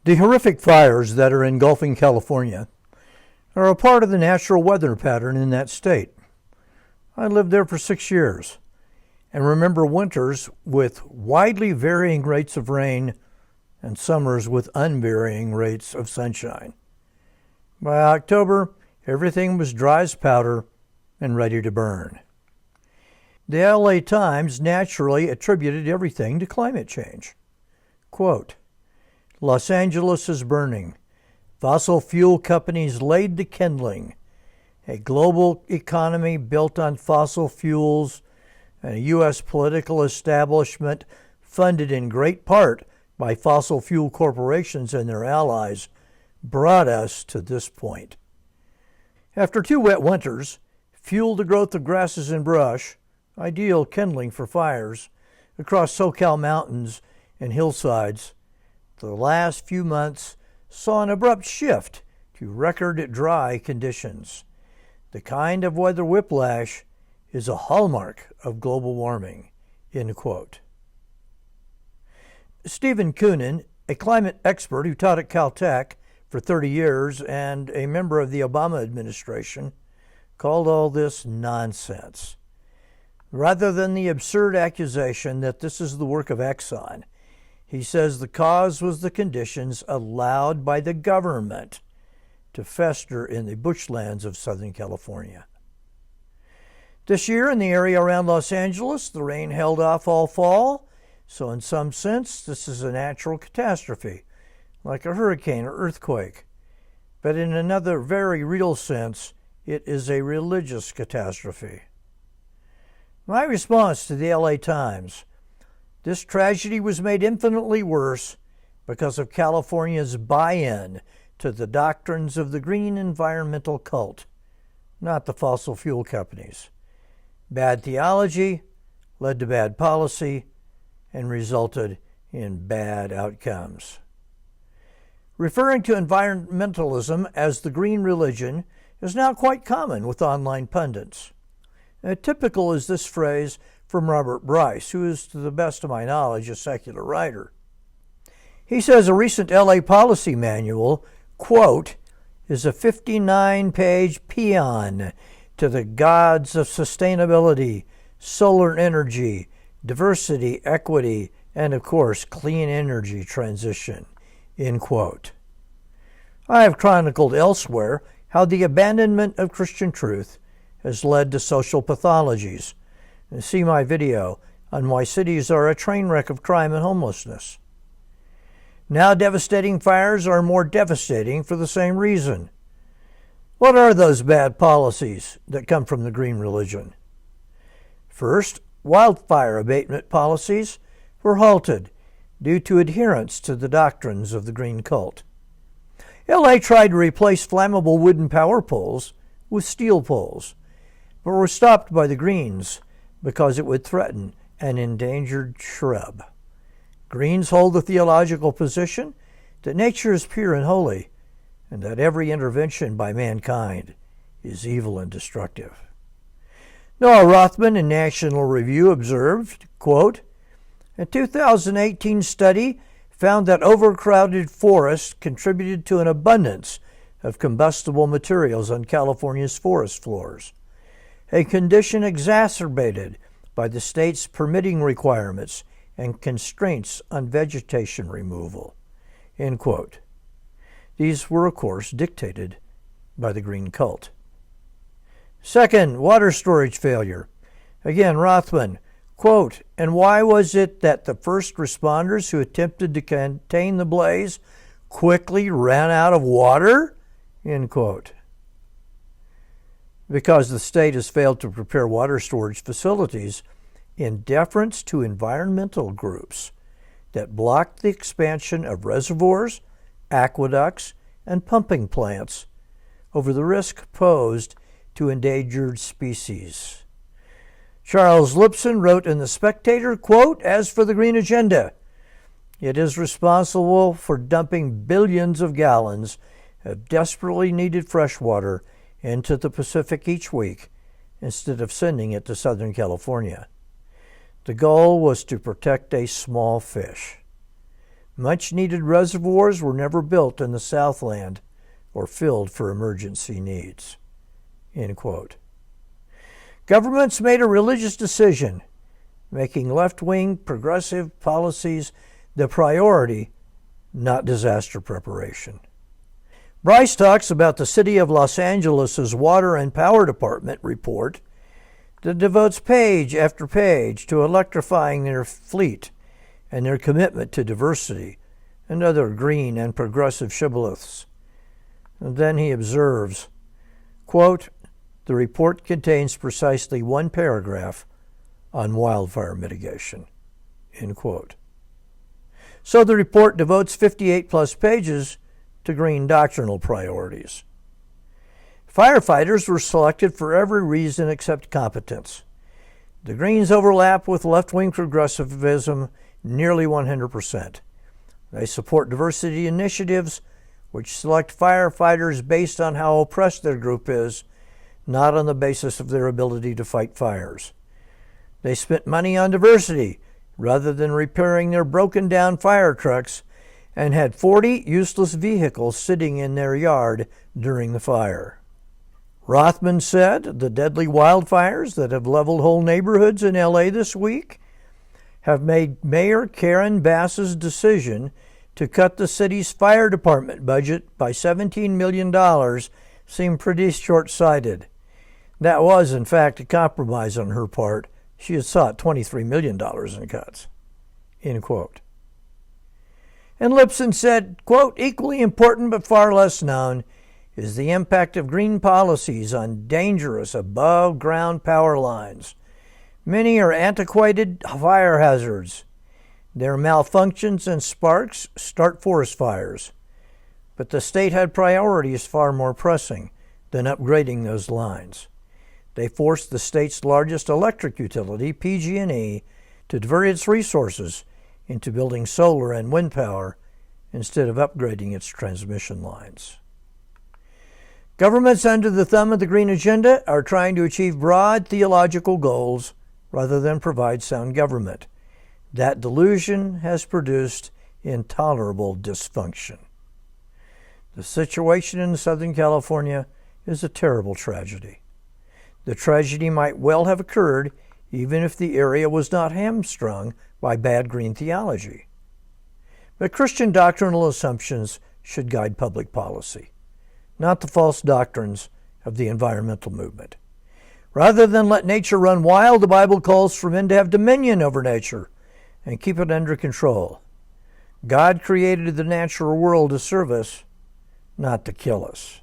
The horrific fires that are engulfing California are a part of the natural weather pattern in that state. I lived there for 6 years and remember winters with widely varying rates of rain and summers with unvarying rates of sunshine. By October, everything was dry as powder and ready to burn. The LA Times naturally attributed everything to climate change. Quote, Los Angeles is burning. Fossil fuel companies laid the kindling. A global economy built on fossil fuels and a U.S. political establishment funded in great part by fossil fuel corporations and their allies brought us to this point. After 2 wet winters, fueled the growth of grasses and brush, ideal kindling for fires, across SoCal mountains and hillsides, the last few months saw an abrupt shift to record dry conditions. The kind of weather whiplash is a hallmark of global warming, end quote. Stephen Koonin, a climate expert who taught at Caltech for 30 years and a member of the Obama administration, called all this nonsense. Rather than the absurd accusation that this is the work of Exxon, he says the cause was the conditions allowed by the government to fester in the bushlands of Southern California. This year in the area around Los Angeles, the rain held off all fall, so in some sense this is a natural catastrophe, like a hurricane or earthquake. But in another very real sense, it is a religious catastrophe. My response to the LA Times: this tragedy was made infinitely worse because of California's buy-in to the doctrines of the green environmental cult, not the fossil fuel companies. Bad theology led to bad policy and resulted in bad outcomes. Referring to environmentalism as the green religion is now quite common with online pundits. Typical is this phrase from Robert Bryce, who is, to the best of my knowledge, a secular writer. He says a recent LA policy manual, quote, is a 59-page paean to the gods of sustainability, solar energy, diversity, equity, and of course, clean energy transition, end quote. I have chronicled elsewhere how the abandonment of Christian truth has led to social pathologies. And see my video on why cities are a train wreck of crime and homelessness. Now devastating fires are more devastating for the same reason. What are those bad policies that come from the green religion? First, wildfire abatement policies were halted due to adherence to the doctrines of the green cult. LA tried to replace flammable wooden power poles with steel poles, but were stopped by the Greens because it would threaten an endangered shrub. Greens hold the theological position that nature is pure and holy, and that every intervention by mankind is evil and destructive. Noah Rothman in National Review observed, quote, a 2018 study found that overcrowded forests contributed to an abundance of combustible materials on California's forest floors, a condition exacerbated by the state's permitting requirements and constraints on vegetation removal, end quote. These were, of course, dictated by the green cult. Second, water storage failure. Again, Rothman, quote, and why was it that the first responders who attempted to contain the blaze quickly ran out of water? End quote. Because the state has failed to prepare water storage facilities in deference to environmental groups that blocked the expansion of reservoirs, aqueducts, and pumping plants over the risk posed to endangered species. Charles Lipson wrote in the Spectator, quote, as for the green agenda, it is responsible for dumping billions of gallons of desperately needed fresh water into the Pacific each week instead of sending it to Southern California. The goal was to protect a small fish. Much-needed reservoirs were never built in the Southland or filled for emergency needs." End quote. Governments made a religious decision, making left-wing progressive policies the priority, not disaster preparation. Bryce talks about the City of Los Angeles' Water and Power Department report that devotes page after page to electrifying their fleet and their commitment to diversity and other green and progressive shibboleths. And then he observes, quote, "The report contains precisely one paragraph on wildfire mitigation," end quote. So the report devotes 58 plus pages to green doctrinal priorities. Firefighters were selected for every reason except competence. The Greens overlap with left-wing progressivism nearly 100%. They support diversity initiatives which select firefighters based on how oppressed their group is, not on the basis of their ability to fight fires. They spent money on diversity rather than repairing their broken-down fire trucks and had 40 useless vehicles sitting in their yard during the fire. Rothman said the deadly wildfires that have leveled whole neighborhoods in LA this week have made Mayor Karen Bass's decision to cut the city's fire department budget by $17 million seem pretty short-sighted. That was, in fact, a compromise on her part. She had sought $23 million in cuts, end quote. And Lipson said, quote, "Equally important but far less known is the impact of green policies on dangerous above-ground power lines. Many are antiquated fire hazards. Their malfunctions and sparks start forest fires. But the state had priorities far more pressing than upgrading those lines. They forced the state's largest electric utility, PG&E, to divert its resources into building solar and wind power instead of upgrading its transmission lines." Governments under the thumb of the Green Agenda are trying to achieve broad theological goals rather than provide sound government. That delusion has produced intolerable dysfunction. The situation in Southern California is a terrible tragedy. The tragedy might well have occurred even if the area was not hamstrung by bad green theology. But Christian doctrinal assumptions should guide public policy, not the false doctrines of the environmental movement. Rather than let nature run wild, the Bible calls for men to have dominion over nature and keep it under control. God created the natural world to serve us, not to kill us.